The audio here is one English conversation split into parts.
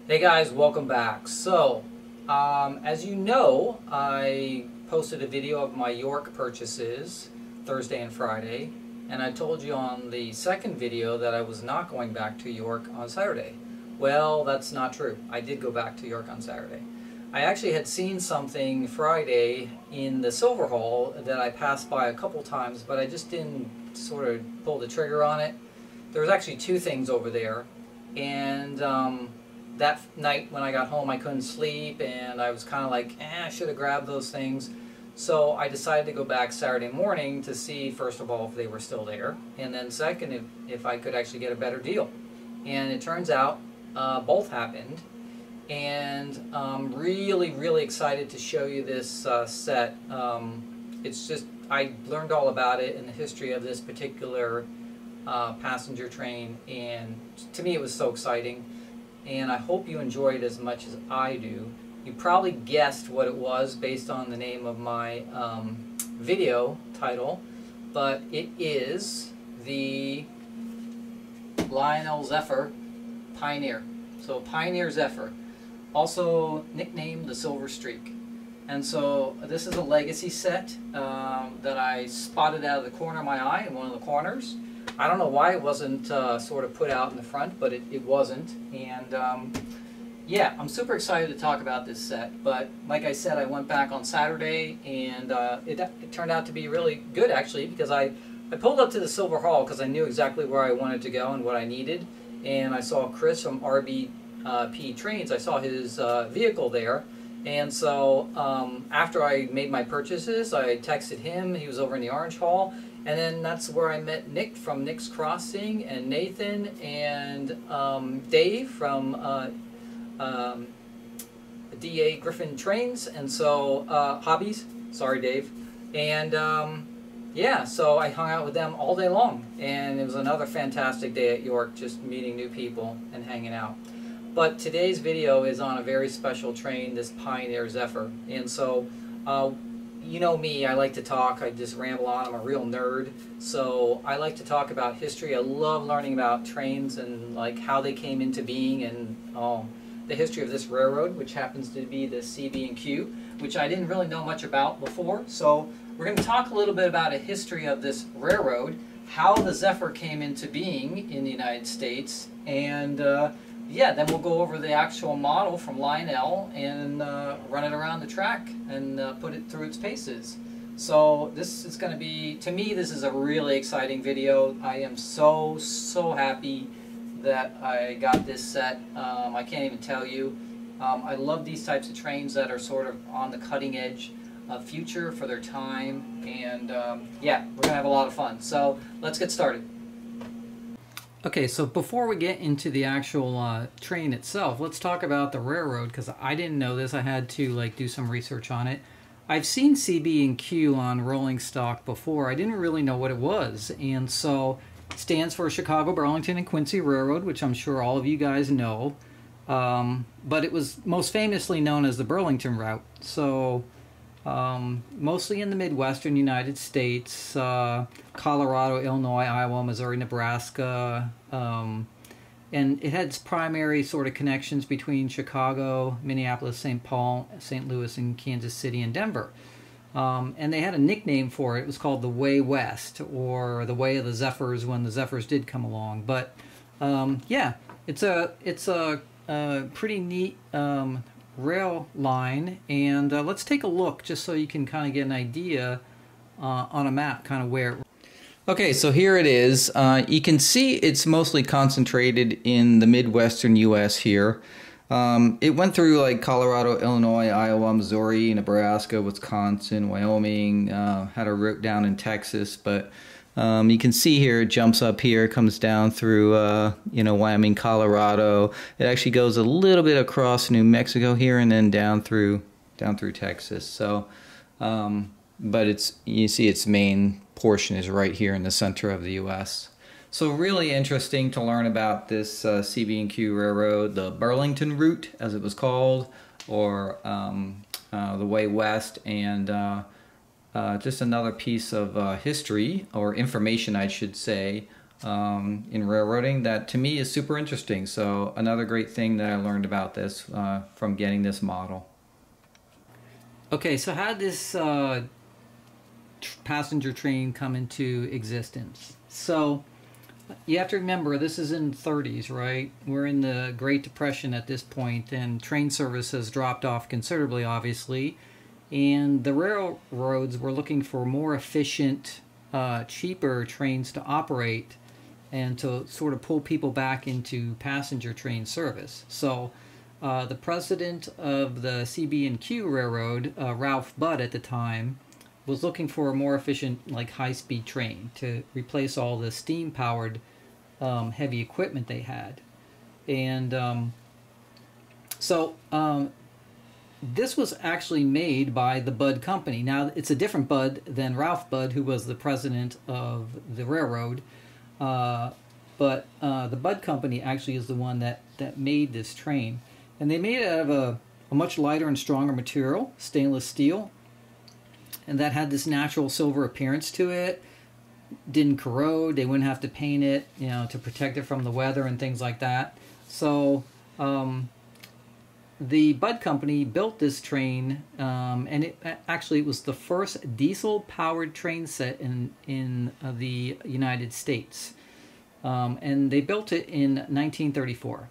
Hey guys, welcome back. So, as you know, I posted a video of my York purchases Thursday and Friday, and I told you on the second video that I was not going back to York on Saturday. Well, that's not true. I did go back to York on Saturday. I actually had seen something Friday in the Silver Hall that I passed by a couple times, but I just didn't sort of pull the trigger on it. There was actually two things over there, and that night when I got home I couldn't sleep, and I was kind of like, I should have grabbed those things. So I decided to go back Saturday morning to see, first of all, if they were still there, and then second, if I could actually get a better deal. And it turns out both happened, and I'm really excited to show you this set. It's just, I learned all about it and the history of this particular passenger train, and to me it was so exciting, and I hope you enjoy it as much as I do. You probably guessed what it was based on the name of my video title, but it is the Lionel Zephyr Pioneer. So Pioneer Zephyr, also nicknamed the Silver Streak. And so this is a legacy set that I spotted out of the corner of my eye in one of the corners. I don't know why it wasn't sort of put out in the front, but it wasn't. And yeah, I'm super excited to talk about this set. But like I said, I went back on Saturday, and it turned out to be really good, actually, because I pulled up to the Silver Hall because I knew exactly where I wanted to go and what I needed. And I saw Chris from RBP Trains. I saw his vehicle there. And so after I made my purchases, I texted him. He was over in the Orange Hall. And then that's where I met Nick from Nick's Crossing, and Nathan, and Dave from DA Griffin Trains, and so Hobbies, sorry Dave. And yeah, so I hung out with them all day long, and it was another fantastic day at York, just meeting new people and hanging out. But today's video is on a very special train, this Pioneer Zephyr. And so you know me, I like to talk, I just ramble on, I'm a real nerd, so I like to talk about history. I love learning about trains and like how they came into being, and the history of this railroad, which happens to be the CB&Q, which I didn't really know much about before. So we're going to talk a little bit about a history of this railroad, how the Zephyr came into being in the United States, and yeah, then we'll go over the actual model from Lionel and run it around the track and put it through its paces. So this is going to be, to me, this is a really exciting video. I am so happy that I got this set. I can't even tell you. I love these types of trains that are sort of on the cutting edge of future for their time, and yeah, we're going to have a lot of fun. So let's get started. Okay, so before we get into the actual train itself, let's talk about the railroad, because I didn't know this. I had to like do some research on it. I've seen CB&Q on rolling stock before. I didn't really know what it was, and so it stands for Chicago, Burlington, and Quincy Railroad, which I'm sure all of you guys know. But it was most famously known as the Burlington route. So mostly in the Midwestern United States, Colorado, Illinois, Iowa, Missouri, Nebraska, and it had its primary sort of connections between Chicago, Minneapolis, St. Paul, St. Louis, and Kansas City and Denver. And they had a nickname for it. It was called the Way West, or the Way of the Zephyrs, when the Zephyrs did come along. But yeah, it's a pretty neat rail line, and let's take a look just so you can kind of get an idea on a map kind of where. Okay, so here it is. You can see it's mostly concentrated in the Midwestern US here. It went through like Colorado, Illinois, Iowa, Missouri, Nebraska, Wisconsin, Wyoming, had a route down in Texas, but you can see here it jumps up here, comes down through you know, Wyoming, Colorado. It actually goes a little bit across New Mexico here, and then down through Texas. So but you see its main portion is right here in the center of the US. So really interesting to learn about this CB&Q railroad, the Burlington route as it was called, or the Way West, and just another piece of history, or information I should say, in railroading that to me is super interesting. So another great thing that I learned about this from getting this model. Okay, so how did this passenger train come into existence? So you have to remember, this is in the 30s, right? We're in the Great Depression at this point, and train service has dropped off considerably, obviously. And the railroads were looking for more efficient, cheaper trains to operate and to sort of pull people back into passenger train service. So the president of the CB&Q Railroad, Ralph Budd at the time, was looking for a more efficient, like, high-speed train to replace all the steam-powered heavy equipment they had. And this was actually made by the Budd Company. Now, it's a different Budd than Ralph Budd, who was the president of the railroad. But the Budd Company actually is the one that made this train. And they made it out of a much lighter and stronger material, stainless steel. And that had this natural silver appearance to it. Didn't corrode. They wouldn't have to paint it, to protect it from the weather and things like that. So the Budd Company built this train, and it was the first diesel-powered train set in the United States. And they built it in 1934.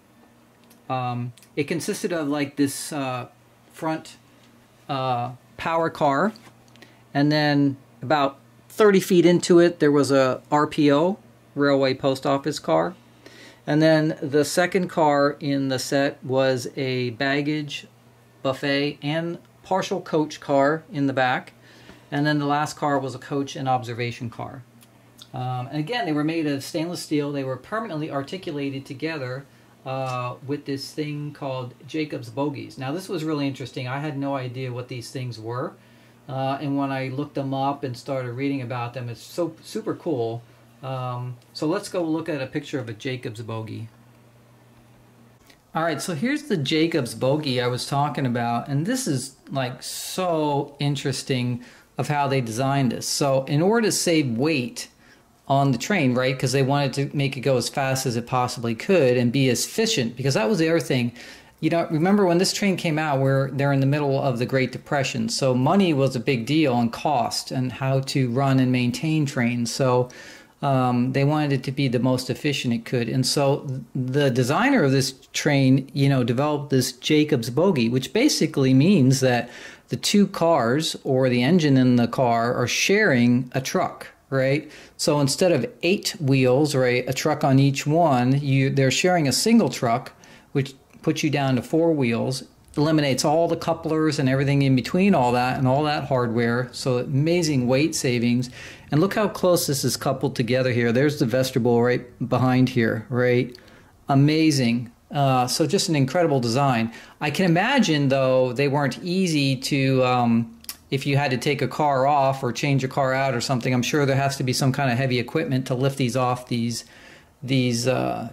It consisted of like this front power car, and then about 30 feet into it there was a RPO, Railway Post Office car. And then the second car in the set was a baggage, buffet, and partial coach car in the back. And then the last car was a coach and observation car. And again, they were made of stainless steel. They were permanently articulated together with this thing called Jacob's Bogeys. Now, this was really interesting. I had no idea what these things were. And when I looked them up and started reading about them, it's so super cool. So let's go look at a picture of a Jacob's Bogey. All right, so here's the Jacob's Bogey I was talking about, and this is like so interesting of how they designed this. So in order to save weight on the train, right, because they wanted to make it go as fast as it possibly could and be as efficient, because that was the other thing. Remember when this train came out, they're in the middle of the Great Depression, so money was a big deal, and cost, and how to run and maintain trains. So they wanted it to be the most efficient it could. And so the designer of this train, developed this Jacob's Bogey, which basically means that the two cars or the engine in the car are sharing a truck, right? So instead of 8 wheels, right, a truck on each one, they're sharing a single truck, which puts you down to 4 wheels, eliminates all the couplers and everything in between all that and all that hardware. So amazing weight savings. And look how close this is coupled together here. There's the vestibule right behind here, right? Amazing. So just an incredible design. I can imagine, though, they weren't easy to, if you had to take a car off or change a car out or something, I'm sure there has to be some kind of heavy equipment to lift these off these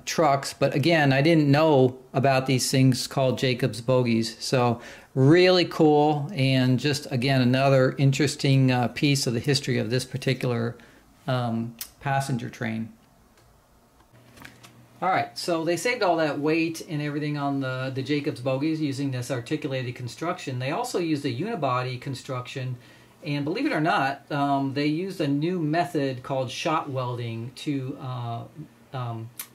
trucks. But again, I didn't know about these things called Jacob's Bogeys. So really cool, and just again another interesting piece of the history of this particular passenger train. All right, so they saved all that weight and everything on the Jacob's Bogeys using this articulated construction. They also used a unibody construction, and believe it or not, they used a new method called shot welding to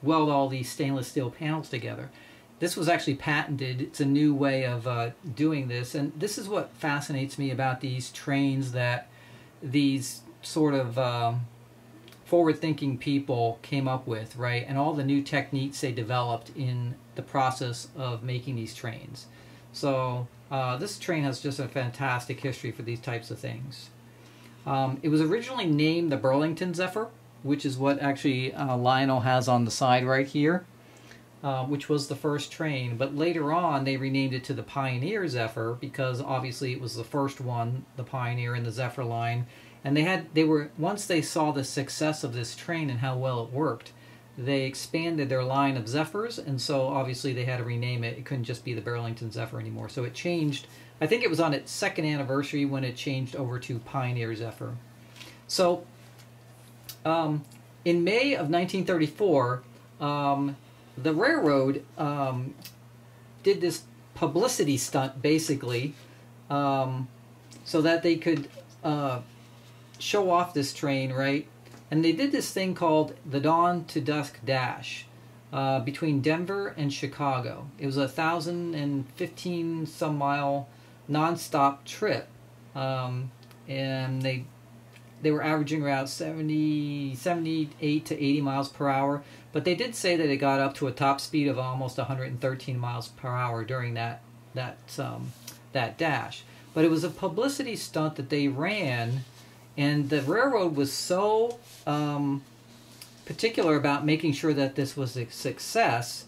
weld all these stainless steel panels together. This was actually patented. It's a new way of doing this, and this is what fascinates me about these trains that these sort of forward-thinking people came up with, right? And all the new techniques they developed in the process of making these trains. So this train has just a fantastic history for these types of things. It was originally named the Burlington Zephyr, which is what actually Lionel has on the side right here, which was the first train. But later on, they renamed it to the Pioneer Zephyr because obviously it was the first one, the Pioneer in the Zephyr line. And once they saw the success of this train and how well it worked, they expanded their line of Zephyrs, and so obviously they had to rename it. It couldn't just be the Burlington Zephyr anymore. So it changed. I think it was on its 2nd anniversary when it changed over to Pioneer Zephyr. So in May of 1934, the railroad did this publicity stunt, basically, so that they could show off this train, right? And they did this thing called the Dawn to Dusk Dash between Denver and Chicago. It was a 1,015 some mile non-stop trip, and they were averaging around 78 to 80 miles per hour. But they did say that it got up to a top speed of almost 113 miles per hour during that dash. But it was a publicity stunt that they ran, and the railroad was so particular about making sure that this was a success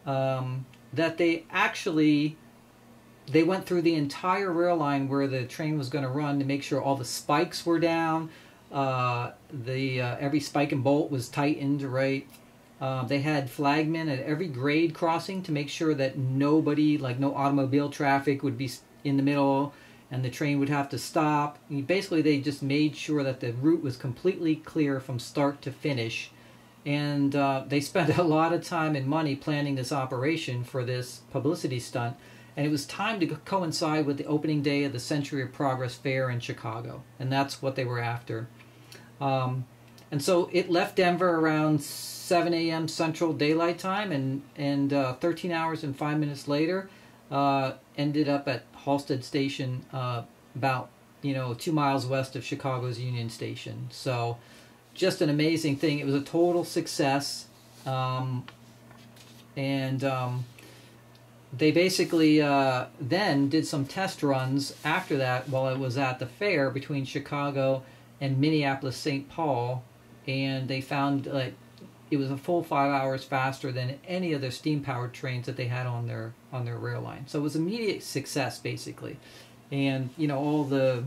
that they went through the entire rail line where the train was going to run to make sure all the spikes were down, every spike and bolt was tightened, right? They had flagmen at every grade crossing to make sure that nobody, like no automobile traffic would be in the middle and the train would have to stop. Basically, they just made sure that the route was completely clear from start to finish. And they spent a lot of time and money planning this operation for this publicity stunt. And it was timed to coincide with the opening day of the Century of Progress Fair in Chicago. And that's what they were after. And so it left Denver around 7 a.m. Central Daylight Time, and 13 hours and 5 minutes later ended up at Halstead Station, about 2 miles west of Chicago's Union Station. So just an amazing thing. It was a total success, they basically then did some test runs after that while it was at the fair between Chicago and Minneapolis-St. Paul, and they found that it was a full 5 hours faster than any other steam-powered trains that they had on their rail line. So it was immediate success, basically. And all the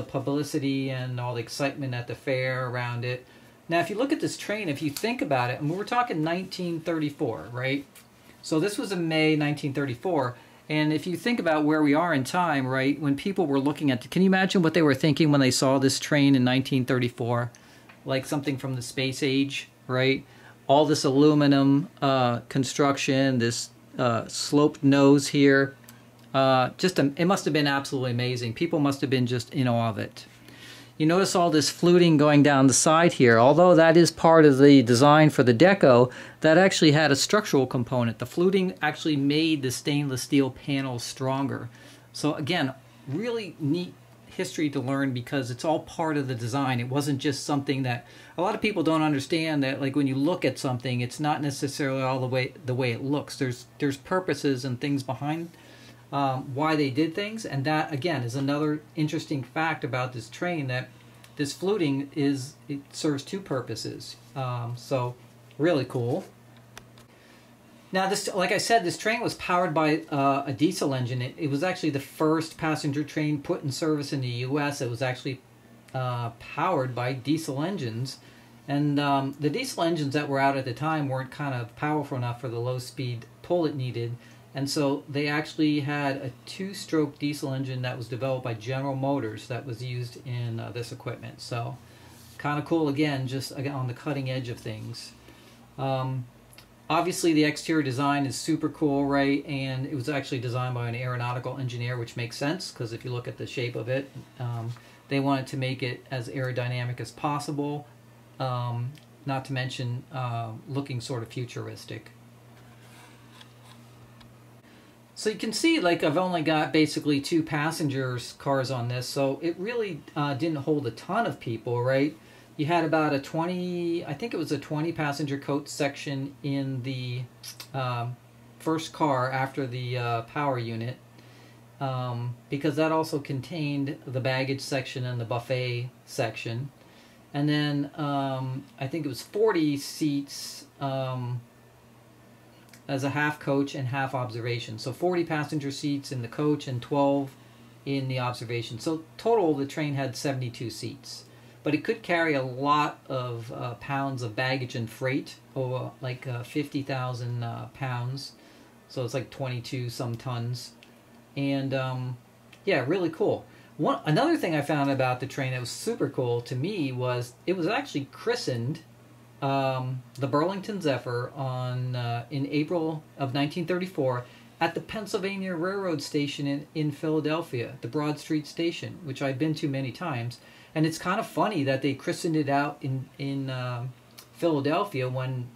publicity and all the excitement at the fair around it. Now, if you look at this train, if you think about it, and we're talking 1934, right? So this was in May 1934, and if you think about where we are in time, right, when people were looking at, can you imagine what they were thinking when they saw this train in 1934? Like something from the space age, right? All this aluminum construction, this sloped nose here. It must have been absolutely amazing. People must have been just in awe of it. You notice all this fluting going down the side here. Although that is part of the design for the deco, that actually had a structural component. The fluting actually made the stainless steel panels stronger. So again, really neat history to learn because it's all part of the design. It wasn't just something that a lot of people don't understand, that like when you look at something, it's not necessarily all the way it looks. There's purposes and things behind why they did things, and that again is another interesting fact about this train, that this fluting it serves two purposes. So really cool. Now this, like I said, this train was powered by a diesel engine. It was actually the first passenger train put in service in the U.S. It was actually powered by diesel engines, and the diesel engines that were out at the time weren't kind of powerful enough for the low speed pull it needed. And so they actually had a 2-stroke diesel engine that was developed by General Motors that was used in this equipment. So kind of cool, again, just again, on the cutting edge of things. Obviously the exterior design is super cool, right? And it was actually designed by an aeronautical engineer, which makes sense because if you look at the shape of it, they wanted to make it as aerodynamic as possible, not to mention looking sort of futuristic. So you can see, like, I've only got basically 2 passengers cars on this, so it really didn't hold a ton of people, right? You had about a 20, I think it was a 20 passenger coach section in the first car after the power unit, because that also contained the baggage section and the buffet section. And then I think it was 40 seats as a half coach and half observation. So 40 passenger seats in the coach and 12 in the observation. So total the train had 72 seats. But it could carry a lot of pounds of baggage and freight, or like 50,000 pounds. So it's like 22 some tons. And yeah, really cool. Another thing I found about the train that was super cool to me was it was actually christened the Burlington Zephyr in April of 1934 at the Pennsylvania Railroad Station in Philadelphia, the Broad Street Station, which I've been to many times. And it's kind of funny that they christened it out in Philadelphia when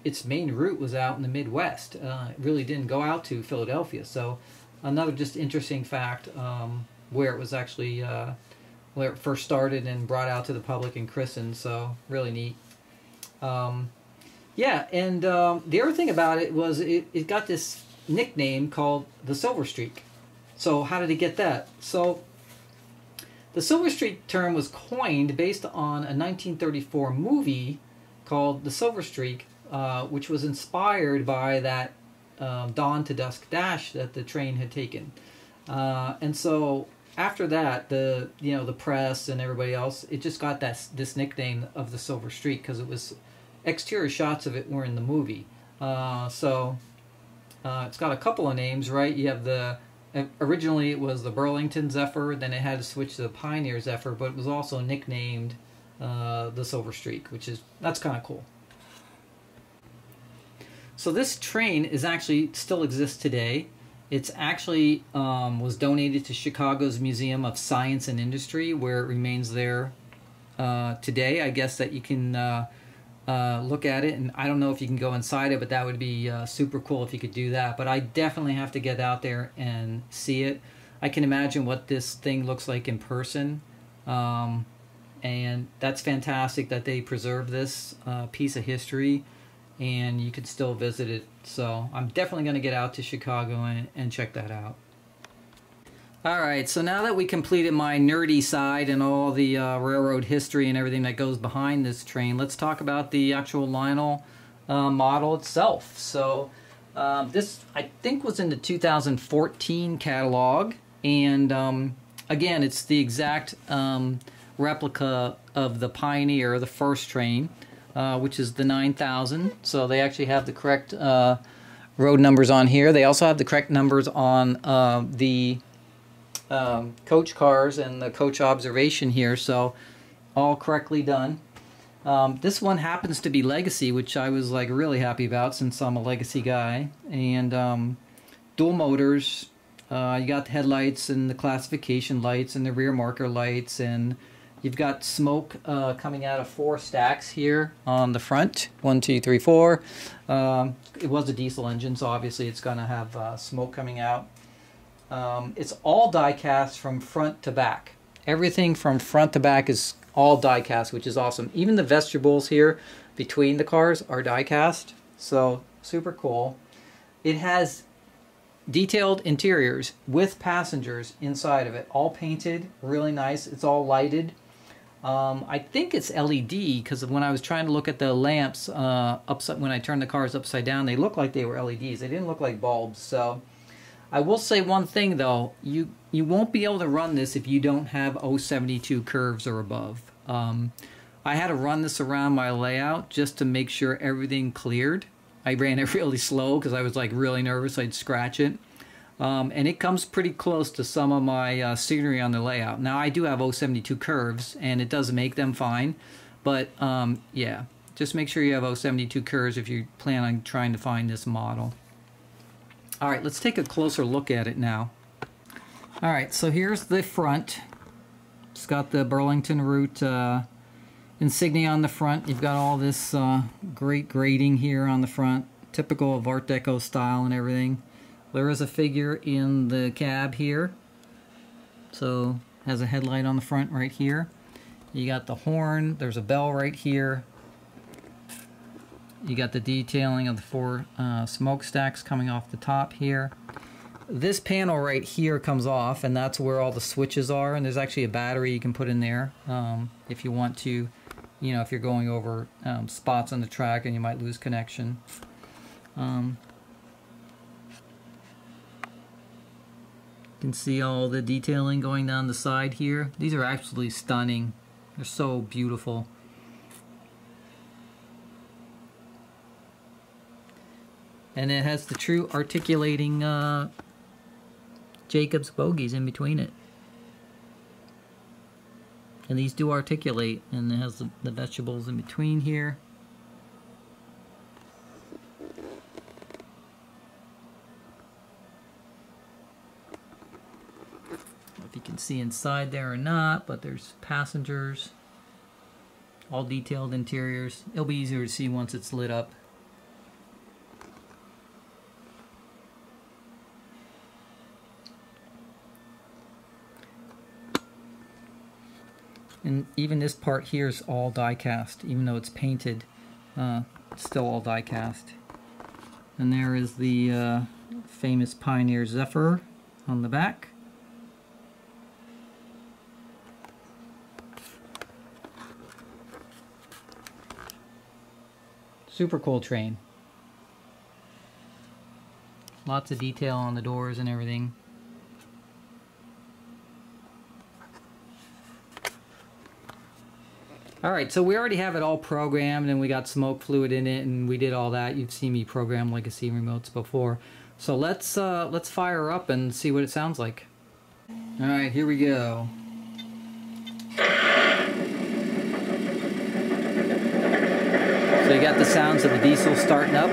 its main route was out in the Midwest. It really didn't go out to Philadelphia. So another just interesting fact where it was actually where it first started and brought out to the public and christened. So really neat. Yeah, and the other thing about it was it got this nickname called the Silver Streak. So how did it get that? So the Silver Streak term was coined based on a 1934 movie called The Silver Streak, which was inspired by that dawn to dusk dash that the train had taken. And so after that, the press and everybody else, it just got this nickname of the Silver Streak because it was exterior shots of it were in the movie. So it's got a couple of names, right? You have originally it was the Burlington Zephyr, then it had to switch to the Pioneer Zephyr, but it was also nicknamed the Silver Streak, that's kind of cool. So this train still exists today. It's actually was donated to Chicago's Museum of Science and Industry, where it remains there today. I guess that you can look at it, and I don't know if you can go inside it, but that would be super cool if you could do that. But I definitely have to get out there and see it. I can imagine what this thing looks like in person, and that's fantastic that they preserve this piece of history, and you can still visit it. So I'm definitely going to get out to Chicago and check that out. Alright, so now that we completed my nerdy side and all the railroad history and everything that goes behind this train, let's talk about the actual Lionel model itself. So this, I think, was in the 2014 catalog, and again, it's the exact replica of the Pioneer, the first train, which is the 9000. So they actually have the correct road numbers on here. They also have the correct numbers on the coach cars and the coach observation here, so all correctly done. This one happens to be Legacy, which I was like really happy about since I'm a Legacy guy. And dual motors. You got the headlights and the classification lights and the rear marker lights, and you've got smoke coming out of 4 stacks here on the front. 1, 2, 3, 4. It was a diesel engine, so obviously it's going to have smoke coming out. It's all die cast from front to back. Everything from front to back is all die cast, which is awesome. Even the vestibules here between the cars are die cast, so super cool. It has detailed interiors with passengers inside of it, all painted, really nice. It's all lighted. I think it's LED because when I was trying to look at the lamps when I turned the cars upside down, they looked like they were LEDs. They didn't look like bulbs. So I will say one thing though, you won't be able to run this if you don't have 072 curves or above. I had to run this around my layout just to make sure everything cleared. I ran it really slow because I was like really nervous I'd scratch it. And it comes pretty close to some of my scenery on the layout. Now I do have 072 curves and it does make them fine, but yeah, just make sure you have 072 curves if you plan on trying to find this model. Alright, let's take a closer look at it now. Alright, so here's the front. It's got the Burlington route insignia on the front. You've got all this great grading here on the front, typical of Art Deco style and everything. There is a figure in the cab here, so has a headlight on the front right here. You got the horn, there's a bell right here. You got the detailing of the 4 smokestacks coming off the top here. This panel right here comes off, and that's where all the switches are, and there's actually a battery you can put in there if you want to, you know, if you're going over spots on the track and you might lose connection. You can see all the detailing going down the side here. These are absolutely stunning. They're so beautiful. And it has the true articulating Jacob's bogies in between it. And these do articulate, and it has the vegetables in between here. if you can see inside there or not, but there's passengers. All detailed interiors. It'll be easier to see once it's lit up. And even this part here is all die cast, even though it's painted, it's still all die cast. And there is the famous Pioneer Zephyr on the back. Super cool train. Lots of detail on the doors and everything. Alright, so we already have it all programmed and we got smoke fluid in it and we did all that. You've seen me program Legacy remotes before. So let's fire up and see what it sounds like. Alright, here we go. So you got the sounds of the diesel starting up.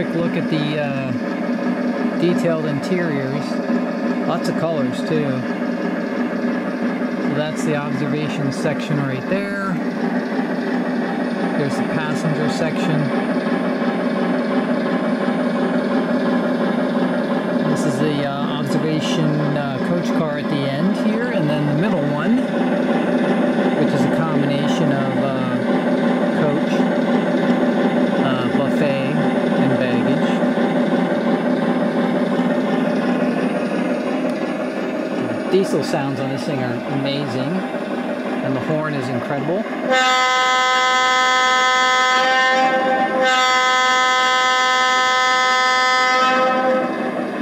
quick look at the detailed interiors. Lots of colors too. So that's the observation section right there. Here's the passenger section. This is the observation coach car at the end here, and then the middle one, which is a combination of coach, buffet, and baggage. The diesel sounds on this thing are amazing, and the horn is incredible.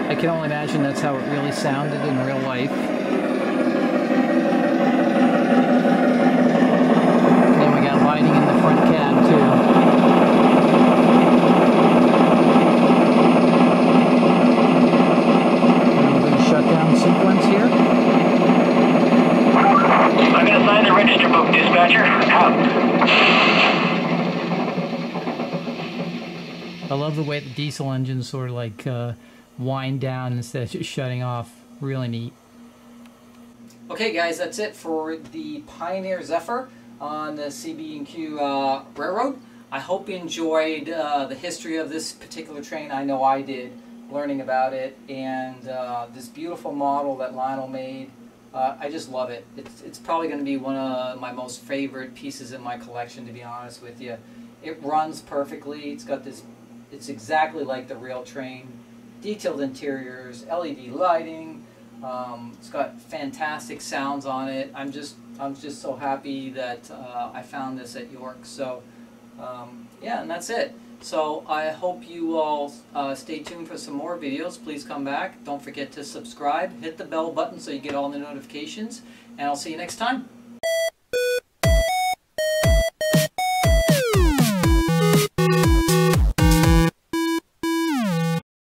I can only imagine that's how it really sounded in real life. And then we got lighting in the front cab too. And we'll do a shutdown sequence here. I'm gonna sign the register book, dispatcher. Out. I love the way the diesel engines sort of like wind down instead of just shutting off. Really neat. Okay guys, that's it for the Pioneer Zephyr on the CB&Q Railroad. I hope you enjoyed the history of this particular train. I know I did, learning about it, and this beautiful model that Lionel made. I just love it. It's probably going to be one of my most favorite pieces in my collection, to be honest with you. It runs perfectly. It's got this, it's exactly like the real train. Detailed interiors, LED lighting. It's got fantastic sounds on it. I'm just so happy that I found this at York. So yeah, and that's it. So I hope you all stay tuned for some more videos. Please come back. Don't forget to subscribe. Hit the bell button so you get all the notifications. And I'll see you next time.